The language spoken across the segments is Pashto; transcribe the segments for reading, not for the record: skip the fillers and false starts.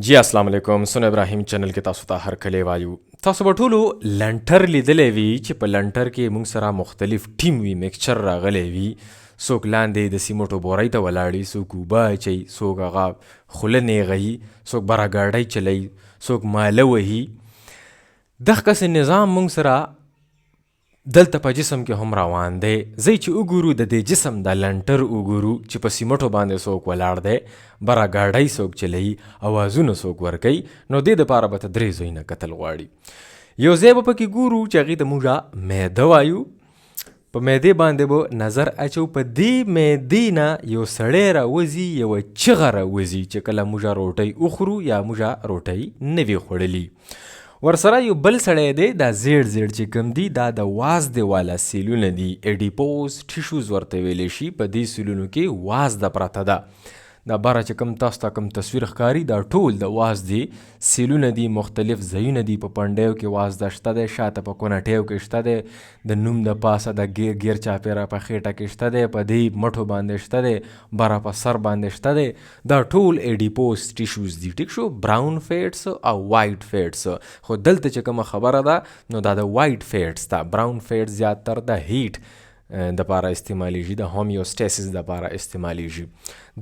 जी अस्सलाम वालेकुम सुन ابراهیم چینل کې تاسو ته هر کله وایو تاسو به ټولو لنټر لیدلې وي چې په لنټر کې موږ سره مختلف ټیم وي میکسچر راغلی وي څوک لاندې د سیمټو بورۍ ته ولاړي څوک اوبه اچوي څوک هغه خوله نیغوي څوک بره ګاډۍ چلوي څوک ماله وهي دغسې نظام موږ سره دلته په جسم کې هم روان دی زی چې وګورو د دې جسم د لنټر وګورو چې په سیمټو باندې څوک ولاړ دی بره ګاډۍ څوک چلوي اوازونه څوک ورکوي نو دې دپاره به ته درې ځایونه کتل غواړي یو ځای به پکې ګورو چې هغې ته موږ معده وایو په معدې باندې به نظر اچو په دې معدې نه یو سړی راوځي یوه چغه راوځي چې کله موږ روټۍ وخورو یا موږ روټۍ نه وي خوړلي ورسره یو بل سړی دی دا زیړ زیړ چې کوم دی دا د وازدې والا سیلونه دي ایډیپوز ټیشوز ورته ویلی شي په دې سیلونو کې وازده پرته ده دا بره چې کوم تاسو ته کوم تصویر ښکاري دا ټول د وازدې سیلونه دي مختلف ځایونه دي په پنډیو کې وازده شته دی شاته په کونټیو کې شته دی د نوم د پاسه د ګیر چاپېره په خېټه کې شته دی په دې مټو باندې شته دی بره په سر باندې شته دی دا ټول ایډیپوز ټیشوز دي ټیک شو براون فیټس او وایټ فیټس خو دلته چې کومه خبره ده نو دا د وایټ فیټس ده براون فیټس زیاتر د هیټ د پاره استعمالیږي د هومیوستاسیس د پاره استعمالیږي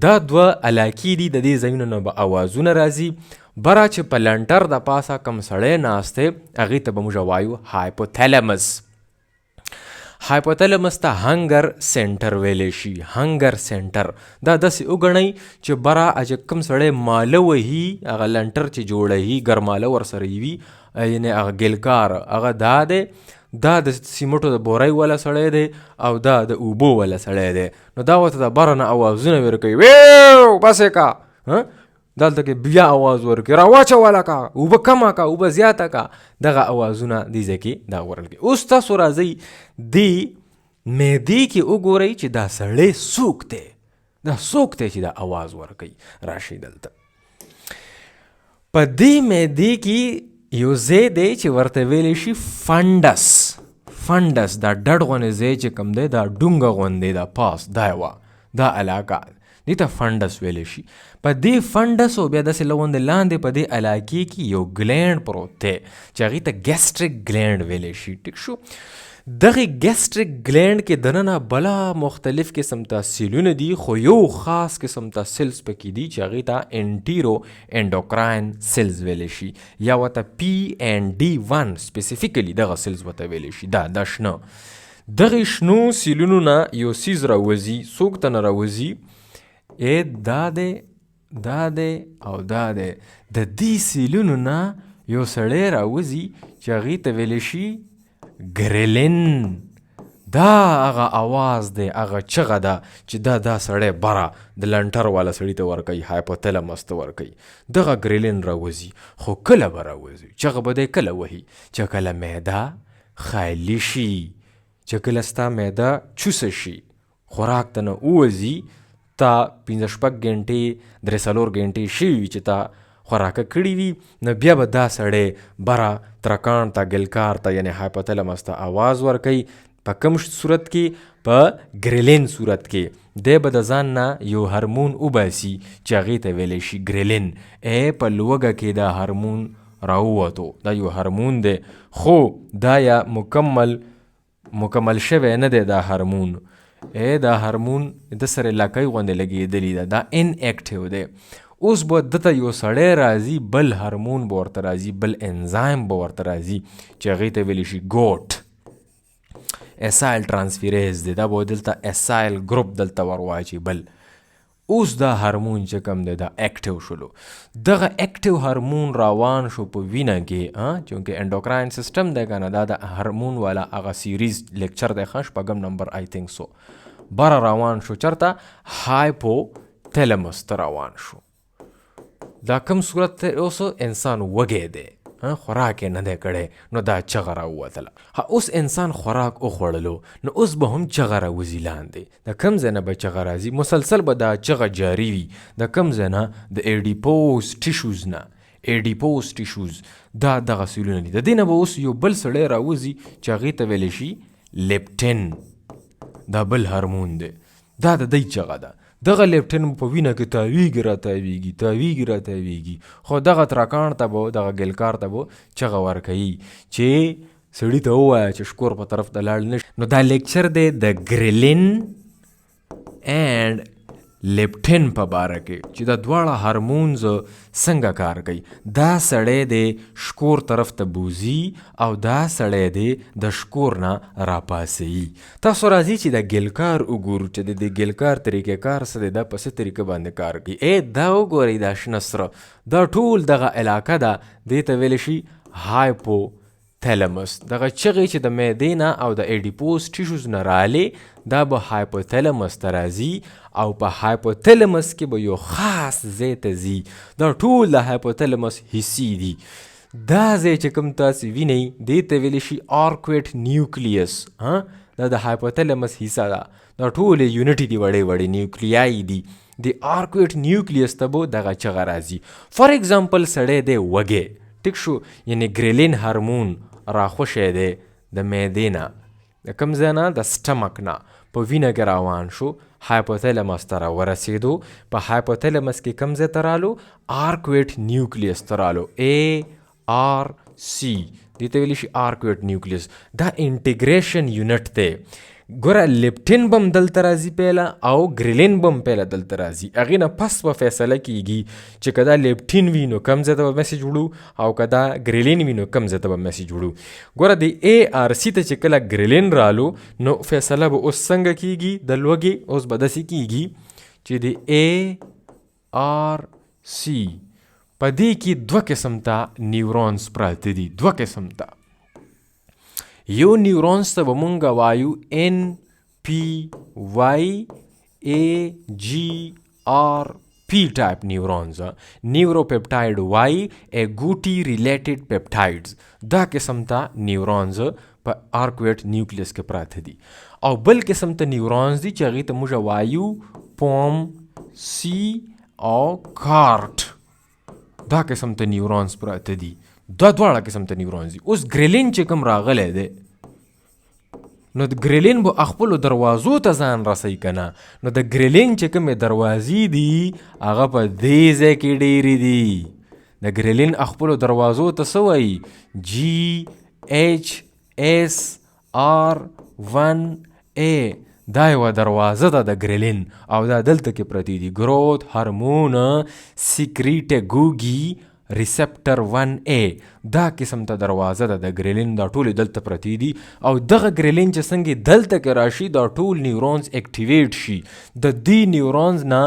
دا دوه علاقې دي د دې ځایونو نه به اوازونه راځي بره چې په لنټر د پاسه کم سړی ناست دی هغې ته به موږ وایو هایپوتلمس هایپوتلمس ته هنګر سینټر ویلی شي هنګر سینټر دا داسې وګڼئ چې بره چې کوم سړی ماله وهي هغه لنټر چې جوړوي ګرماله ورسره وي یعنې هغه ګلکار هغه دا دی دا د سیمټو د بورۍ والا سړی دی او دا د اوبو والا سړی دی نو دا ورته د بره نه اوازونه ورکوي ویو بسې کا دلته کې بیا اواز ورکوي راواچوله کا اوبه کمه کا اوبه زیاته کا دغه اوازونه دې ځای کې دا ورل کوي اوس تاسو راځئ دې معدې کې وګورئ چې دا سړی څوک دی دا څوک دی چې دا اواز ورکوي راشئ دلته په دې معدې کې یو ځای دی چې ورته ویلی شي فنډس دا ډډ غوندې ځای چې کوم دی دا ډونګه غوندې دا پاس دا یوه دا علاقه دې ته فنډس ویلی شي په دې فنډس او بیا داسې لغوندې لاندې په دې علاقې کې یو ګلینډ پروت دی چې هغې ته ګیسټریک ګلینډ ویلی شي ټیک شو دغه ګیسټریک ګلینډ کې دننه بله مختلف قسم ته سیلونه دي خو یو خاص قسم ته سیلز پکې دي چې هغې ته انټیرو انډوکراین سیلز ویلی شي یا ورته PND1 سپیسیفیکلی دغه سیلز ورته ویلی شي دا شنه دغې شنو سیلونو نه یو سیز راوځي څوک ته نه راوځي دا دی او دا دی د دې سیلونو نه یو سړی راوځي چې هغې ته ویلی شي ګریلین دا هغه اواز دی هغه چغه ده چې دا سړی بره د لنټر والا سړي ته ورکوي هایپوتلمس ته ورکوي دغه ګریلین راوځي خو کله به راوځي چغه به دی کله وهي چې کله معده خالي شي چې کله ستا معده چوسه شي خوراک ته نه ووځي تا 5-6 ګنټې 3-4 ګنټې شوي وي چې تا خوراکه کړي وي نو بیا به دا سړی بره ترکان ته ګلکار ته یعنې هایپوتلمس ته آواز ورکوي په کوم صورت کې په ګریلین صورت کې دی به د ځان نه یو هرمون وباسي چې هغې ته ویلی شي ګریلین په لوږه کې دا هرمون راووتو دا یو هرمون دی خو دا یا مکمل شوی نه دی دا هرمون دا هرمون د سره لکۍ غوندې لګېدلي ده دا ان اکټیو دی اوس به دته یو سړی راځي بل هرمون به ورته راځي بل انزایم به ورته راځي چې هغې ته ویلی شي ګوټ اسایل ټرانسفیریز دی دا به دلته اسایل ګروپ دلته ورواچي بل اوس دا هرمون چې کوم دی دا اکټیو شلو دغه اکټیو هرمون روان شو په وینه کې چونکې انډوکراین سیسټم دی که نه دا د هرمون والا هغه سیریز لیکچر دی ښه شپږم نمبر آی تھنک سو بره روان شو چېرته هایپوتلمس ته روان شو دا کوم صورت ته اوس انسان وږی دی خوراک یې نه دی کړی نو دا چغه راووتله اوس انسان خوراک وخوړلو نو اوس به هم چغه راوځي لاندې د کوم ځای نه به چغه راځي مسلسل به دا چغه جاري وي د کوم ځای نه د ایډیپوز ټیشوز نه ایډیپوز ټیشوز دا دغه سیلونه دي د دې نه به اوس یو بل سړی راوځي چې هغې ته ویلی شي لیپټین دا بل هرمون دی دا د دی چغه ده دغه لیپټین په وینه کې تاویږي را تاویږي خو دغه تراکاڼ ته به دغه ګلکار ته به چغه ورکوي چې سړي ته ووایه چې شکور په طرف ته لاړ نه شي. نو دا لیکچر دی د ګریلین اینډ لیپټین په باره کې چې دا دواړه هارمونز څنګه کار کوي. دا سړی دی شکور طرف ته بوزي او دا سړی دی د شکور نه راپاسوي. تاسو راځي چې د ګلکار وګورو چې د ګلکار طریقې کار څه دی، دا په څه طریقه باندې کار کوي. دا وګورئ دا شنه سره دا ټول دغه علاقه ده، دې ته ویلی شي هایپوتلاموس. دغه چغې چې د معدې نه او د ایډیپوس ټیشوز نه رالې دا به هایپوتلاموس ته راځي او په هایپوتلاموس کې به یو خاص ځای ته ځي. دا ټول د هایپوتلاموس حصې دي. دا ځای چې کوم تاسو وینئ دې ته ویلی شي arcuate nucleus. دا د هایپوتلاموس حصه ده. دا ټول یونټي دي، وړې نیوکلیای دي. د arcuate nucleus ته به دغه چغه راځي. فار ایگزامپل سړی دی وږی، ټیک شو، یعنی ګریلین هارمون راخوشی دی د معدې نه، د کوم ځای نه؟ د سټمک نه په وینه کې روان شو، هایپوتلاموس ته راورسېدو. په هایپوتلاموس کې کوم ځای ته رالو؟ arcuate nucleus ته رالو، ARC، دې ته ویلی شي arcuate nucleus. دا انټیګریشن یونټ دی. ګوره لیپټین بم دلته راځي پیله او ګریلین بم پیله دلته راځي. هغې نه پس به فیصله کیږي چې که دا لیپټین وي نو کم ځای ته به میسیج وړو او که دا ګریلین وي نو کم ځای ته به میسیج وړو. ګوره د ARC ته چې کله ګریلین رالو نو فیصله به اوس څنګه کیږي د لوږې؟ اوس به داسې کیږي چې د ARC په دې کې دوه قسم ته نیورونز پراته دي، دوه قسم ته. یو نیورونز ته به مونږ وایو NPY-AGRP ټایپ نیورونز، نیوروپیپټاید وای اګوټي ریلیټډ پیپټایډز. دا قسم ته نیورونز په arcuate نیوکلیس کې پراته دي. او بل قسم ته نیورونز دي چې هغې ته موږ وایو POMC او کارټ. دا قسم ته نیورونز پراته دي. دا دواړه قسم ته نیورونز دي. اوس ګریلین چې کوم راغلی دی نو د ګریلین به خپلو دروازو ته ځان رسوي که نه؟ نو د ګریلین چې کومې دروازې دي هغه په دې ځای کې ډېرې دي. د ګریلین خپلو دروازو ته څه وایي؟ GHSR1A. دا یوه دروازه ده د ګریلین او دا دلته کې پرتې دي. ګروث هارمون سیکریټګوګي ریسپټر 1A دا قسم ته دروازه ده د ګریلین. دا ټول دلته پرتی دي او دغه ګریلین چې څنګه دلته کې راشي دا ټول نیورونز اکټیویټ شي. د دې نیورونز نه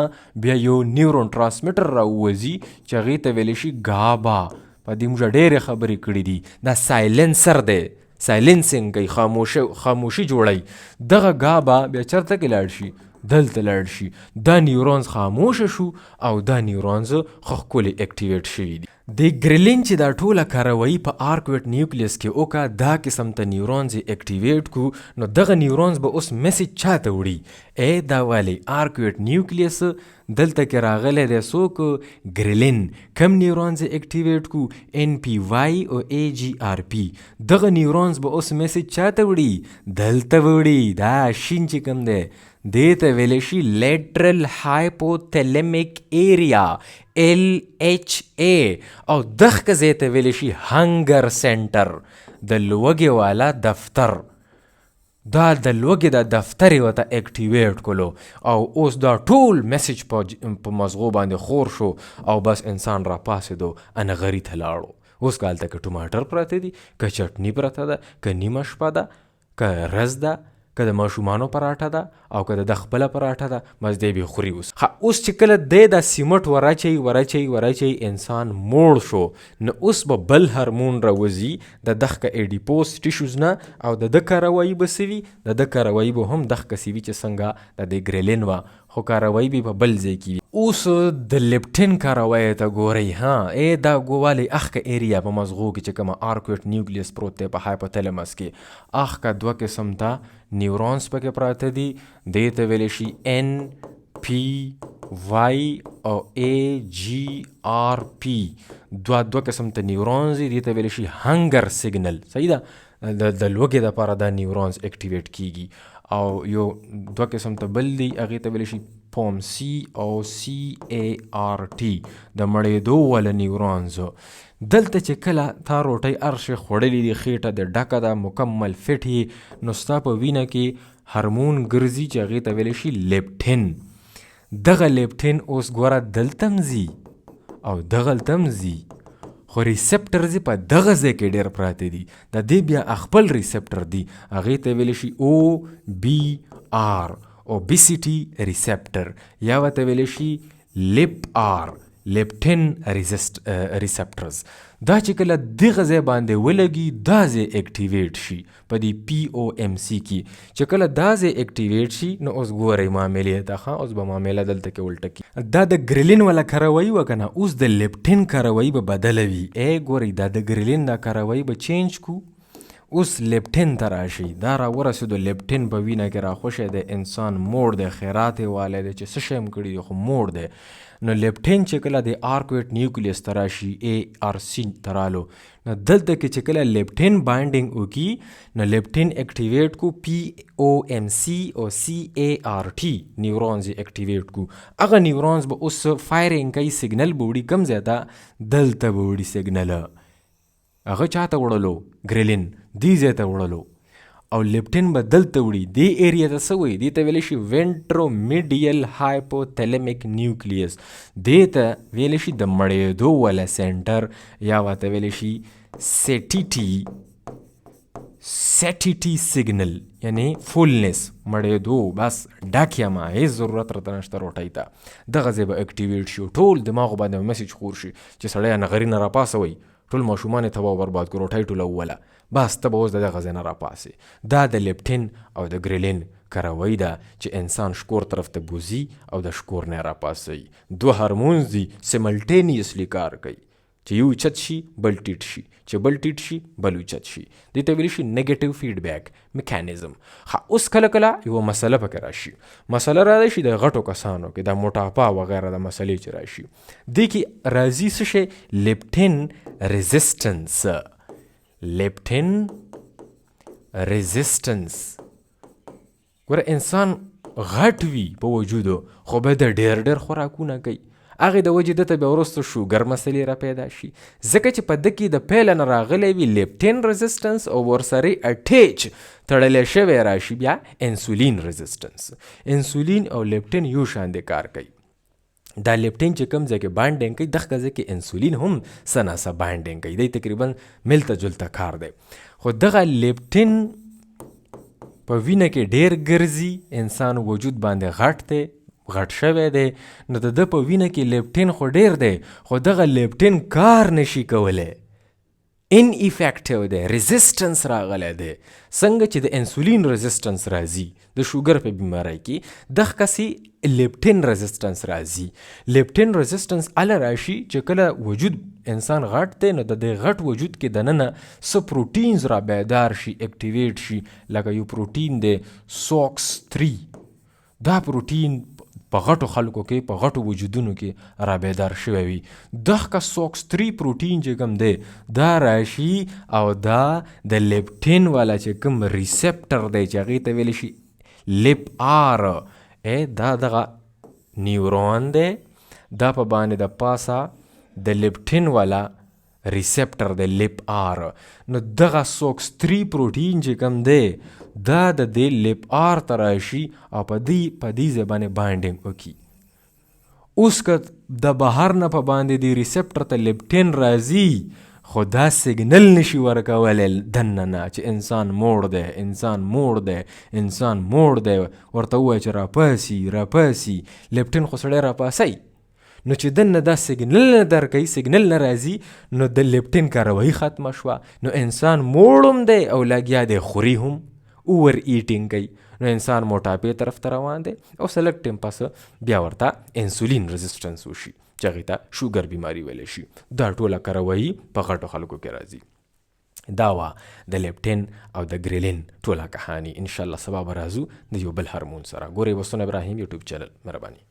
بیا یو نیورون ټرانسمیټر راووځي چې هغې ته ویلی شي GABA. په دې موږ ډېرې خبرې کړي دي. دا سایلنسر دی، سایلنسینګ کوي، خاموشي جوړوي. دغه GABA بیا چرته کې لاړ شي؟ دلته لاړ شي. دا نیورونز خاموشه شو او دا نیورونز خو ښکلې اکټیویټ شوي دي. د ګریلین چې دا ټوله کاروایي په arcuate نیوکلیس کې وکړه، دا قسم ته نیورونز یې اکټیویټ کو نو دغه نیورونز به اوس میسیج چا ته وړي؟ دا ولې arcuate نیوکلیس دلته کې راغلی دی څوک؟ ګریلین. کم نیورونز یې اکټیویټ کو؟ NPY او AGRP. دغه نیورونز به اوس میسیج چا ته وړي؟ دلته وړي. دا شین چې کوم دی دې ته ویلی شي لیټرل هایپوتلمیک ایریا LHA او دغه ځای ته ویلی شي هنګر سینټر، د لوږې والا دفتر. دا د لوږې د دفتر یې ورته اکټیویټ کړلو او اوس دا ټول میسیج په مغزو باندې خور شو او بس انسان راپاسېدو انغري ته لاړو. اوس که هلته که ټماټر پراته دي، که چټني پرته ده، که نیمه شپه ده، که رز ده، که د ماشومانو پراټه ده او که د خپله پراټه ده، بس دی به خوري. اوس چې کله دی دا سیمټ ورچوي انسان موړ شو نو اوس به بل هارمون راوځي د دغه ایډیپوس ټیشوز نه او د ده کاروایي به څه وي؟ د ده کاروایي به هم دغه کسې وي چې څنګه د دې ګریلین وه، خو کاروایي به په بل ځای کې وي. اوس د لیپټین کاروایي ته ګورئ. دا ګوالې اخکه ایریا په مغزو کې چې کومه arcuate نیوکلیس پروت دی په هایپوتلاموس کې، اخکه دوه قسم ته نیورونز پکې پراته دي. دې ته ویلی شي NPY او AGRP. دوه قسم ته نیورونز دي. دې ته ویلی شي هنګر سیګنل. صحیح ده، د لوږې دپاره دا نیورونز اکټیویټ کیږي. او یو دوه قسم ته بل دی هغې ته ویلی شي POMC او CART د مړېدو ول نیورونز. دلته چې کله تا روټۍ ارشې خوړلې دي، خېټه د ډکه ده، مکمل فټ یې، نو ستا په وینه کې هارمون ګرځي چې هغې ته ویلی شي لیپټین. دغه لیپټین اوس ګوره دلته هم ځي او دغلته هم ځي، خو ریسپټرز یې په دغه ځای کې ډېر پراته دي. د دې بیا خپل ریسپټر دي، هغې ته ویلی شي OBR اوبیسیټي ریسپټر، یا ورته ویلی شي LIPR لیپټین ریسپټرز. دا چې کله دغه ځای باندې ولګي دا ځای اکټیویټ شي په دې POMC کې. چې کله دا ځای اکټیویټ شي نو اوس ګورئ معاملې ته ښه، اوس به معامله دلته کې الټه کړي. دا د ګریلین والا کاروایي وه که نه، اوس د لیپټین کاروایي به بدله وي. ګورئ دا د ګریلین دا کاروایي به چینج کو، اوس لیپټین ته راشي. دا را ورسېدو، لیپټین په وینه کې راخوشی دی، انسان موړ دی، خیرات یې والی دی چې څه شی هم کړي دی خو موړ دی. نو لیپټین چې کله د آرکویټ نیوکلیس ته راشي ARC ته رالو، نو دلته کې چې کله لیپټین بایندنګ وکړي نو لیپټین اکټیویټ کو، POMC او CART نیورونز یې اکټیویټ کو. هغه نیورونز به اوس فایرنګ کوي، سیګنل به وړي کوم ځای ته، دلته به وړي سیګنل. هغه چا ته وړلو؟ ګریلین دې ځای ته وړلو، او لیپټین به دلته وړي. دې ایریا ته څه وایي؟ دې ته ویلی شي وینټرومیډیل هایپوتلمیک نیوکلیس. دې ته ویلی شي د مړېدو والا سینټر، یا ورته ویلی شي سیټیټي سیګنل، یعنی فولنس، مړېدو، بس ډک یمه، هېڅ ضرورت راته نشته روټۍ ته. دغه ځای به اکټیویټ شي، ټول دماغو باندې میسج خور شي چې سړی نغري نه راپاسوئ، ټول ماشومان یې تباه برباد کړو، روټۍ ټوله ووله، بس ته به اوس د دغه ځای نه راپاسې. دا د لیپټین او د ګریلین کاروایي ده چې انسان شکور طرف ته بوزي او د شکور نه راپاسوي. دوه هارمونز دي سیملټینیسلی کار کوي، چې یو اوچت شي بل ټیټ شي، چې بل ټیټ شي بل اوچت شي. دې ته ویلی شي نیګیټیو فیډبیک میکانیزم. اوس کله کله یوه مسله پکې راشي، مسله راځي شي د غټو کسانو کې، د موټاپا وغیره د مسلې چې راشي، دې کې راځي څه شی؟ لیپټین ریزسټنس. لیپټین ریزسټنس. ګوره انسان غټ وي په وجودو، خو به د ډېر خوراکونه کوي، هغې د وجې دته بیا وروسته شوګر مسلې را پیدا شي، ځکه چې په ده کې د پیله نه راغلی وي لیپټین ریزسټنس، او ورسره اټیچ تړلی شوی راشي بیا انسولین ریزسټنس. انسولین او لیپټین یو شان دی کار کوي. دا لیپټین چې کوم ځای کې بایندنګ کوي، دغه ځای کې انسولین هم څه ناڅه بایندنګ کوي، دی تقریبا ملته جلته کار دی. خو دغه لیپټین په وینه کې ډېر ګرځي، انسان وجود باندې غټ دی، غټ شوی دی، نو د ده په وینه کې لیپټین خو ډېر دی، خو دغه لیپټین کار نشي کولی، ان افیکټیو دی، ریزسټنس راغلی دی. څنګه چې د انسولین ریزسټنس راځي د شوګر په بیمارۍ کې، دغسې لیپټین ریزسټنس راځي. لیپټین ریزسټنس هله راشي چې کله وجود انسان غټ دی، نو د دې غټ وجود کې دننه څه پروټینز را بیدار شي، اکټیویټ شي، لکه یو پروټین دی SOX3. دا پروټین په غټو خلکو کې، په غټو وجودونو کې را بیدار شوی وي. دغه SOX3 پروټین چې کوم دی دا راشي، او دا د لیپټین والا چې کوم ریسپټر دی چې هغې ته ویلی شي LIPR، دا دغه نیورون دی، دا په باندې د پاسه د لیپټین والا ریسپټر دی LIPR. نو دغه SOX3 پروټین چې کوم دی دا د دې LIPR ته راشي او په دې ځای باندې بایندنګ وکړي. اوس که د بهر نه په باندې د ریسپټر ته لیپټین راځي، خو دا سیګنل نشي ورکولی دننه نه چې انسان موړ دی، انسان موړ دی، انسان موړ دی، ورته ووایه چې راپاسي. لیپټین خو سړی راپاسئ، نو چې دننه دا سیګنل نه درکوي، سیګنل نه راځي، نو د لیپټین کاروایي ختمه شوه، نو انسان موړ هم دی او لګیا دی خوري هم، اوور ایټینګ کوي، نو انسان موټاپې طرف ته روان دی، او سلګ ټیم پسه بیا ورته انسولین ریزسټنس وشي چې هغې ته شوګر بیماري ویلی شي. دا ټوله کاروایي په غټو خلکو کې راځي. دا وه د لیپټین او د ګریلین ټوله کهاني. انشاءالله سبا به راځو د یو بل هارمون سره. ګورئ وسونه ابراهیم یوټیوب چینل. مهرباني.